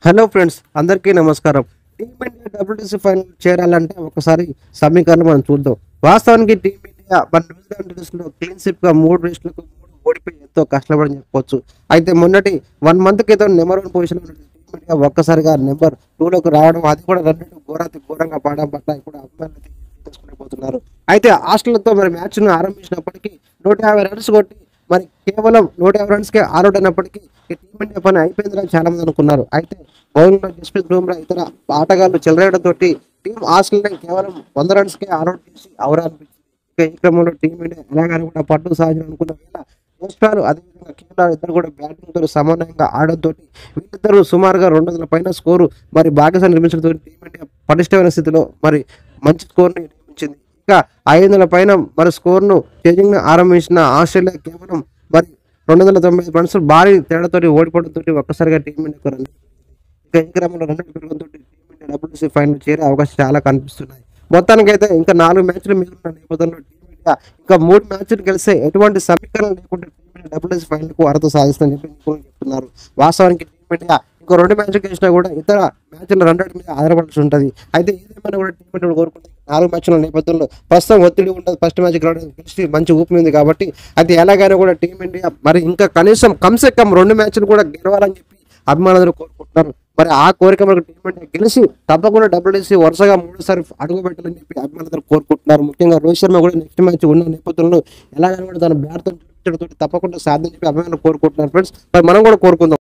Hello friends, అందరికీ నమస్కారం. Team India WTC final చేరాలంటే ఒకసారి సమీకరణం మనం చూద్దాం. వాస్తవానికి టీమిండియా మన న్యూజిలాండ్ టెస్ట్లో క్లీన్ స్వీప్గా 3 టెస్టులకు 3 ఓడిపోయి ఎంతో కష్టపడని చెప్పొచ్చు. అయితే మొన్నటి 1 మంత్ క్రితం నెంబర్ 1 పొజిషన్లో ఉన్న టీమిండియా ఒక్కసారిగా నెంబర్ 2లోకి రావడం, అది కూడా ఘోరంగా పాడడం పట్ల ఇప్పుడు అభిమానులు తీసుకునిపోతున్నారు. అయితే ఆస్ట్రేలియాతో మరి మ్యాచ్ను ఆరంభించినప్పటికీ 150 రన్స్ కొట్టి మరి కేవలం 150 రన్స్కే ఆల్అౌట్ అయినప్పటికీ ఈ టీమిండియా పని అయిపోయిందని చాలా మంది అనుకున్నారు. అయితే బౌలింగ్లో జస్ప్రీత్ బుమ్రా ఇతర ఆటగాళ్లు చెలరేయడంతో టీం ఆస్ట్రేలియా కేవలం 100 రన్స్కే ఆల్అౌట్ చేసి అవరా అనిపించింది. ఇక ఈ క్రమంలో టీమిండియా ఎలాగైనా కూడా పట్టు సాధించాలని అనుకున్న వేళ జస్ప్రీత్ అదేవిధంగా కేఎల్ ఇద్దరు కూడా బ్యాటింగ్తో సమన్వయంగా ఆడడంతో వీళ్ళిద్దరూ సుమారుగా 200 పైన స్కోరు మరి భాగ్యసాన్ని నిర్మించడంతో టీమిండియా పటిష్టమైన స్థితిలో మరి మంచి స్కోర్ని నిర్మించింది. ఇంకా 500 పైన మరి స్కోర్ను చేజింగ్ ఆరంభించిన ఆస్ట్రేలియా కేవలం మరి 295 రన్స్ భారీ తేడాతో ఓడిపోవడంతో ఒక్కసారిగా టీమిండియాకు రన్. ఇక ఈ క్రమంలో రన్ పెరగడంతో టీమిండియా డబ్ల్యూటీసీ ఫైనల్ చేరే అవకాశం చాలా కనిపిస్తున్నాయి. మొత్తానికైతే ఇంకా 4 మ్యాచ్లు మిగిలిన నేపథ్యంలో టీమిండియా ఇంకా 3 మ్యాచ్లు గెలిస్తే ఎటువంటి సమీకరణ లేకుండా టీమిండియా డబ్ల్యూటీసీ ఫైనల్కు అర్హత సాధిస్తుందని చెప్పి నిపుణులు చెప్తున్నారు. వాస్తవానికి టీమిండియా ఇంకో 2 మ్యాచ్లు గెలిచినా కూడా ఇతర మ్యాచ్ల రన్ రేట్ మీద ఆధారపడాల్సి ఉంటుంది. అయితే ఏదేమైనా కూడా టీమిండియా కోరుకుంటే 4 మ్యాచ్ల నేపథ్యంలో ప్రస్తుతం ఒత్తిడి ఉండదు. ఫస్ట్ మ్యాచ్ గెలిచి మంచి ఊపి ఉంది కాబట్టి అయితే ఎలాగైనా కూడా టీమిండియా మరి ఇంకా కనీసం కమ్సే కమ్ 2 మ్యాచ్లు కూడా గెలవాలని చెప్పి అభిమానులు కోరుకుంటున్నారు. మరి ఆ కోరిక మనకు టీమిండియా గెలిచి తప్పకుండా డబ్ల్యూటీసీ వరుసగా 3సారి అడుగు పెట్టాలని చెప్పి అభిమానులు కోరుకుంటున్నారు. ముఖ్యంగా రోహిత్ శర్మ కూడా నెక్స్ట్ మ్యాచ్ ఉన్న నేపథ్యంలో ఎలాగైనా కూడా తన బ్యాట్తో తప్పకుండా సాధ్యం చెప్పి అభిమానులు కోరుకుంటున్నారు. ఫ్రెండ్స్, మరి మనం కూడా కోరుకుందాం.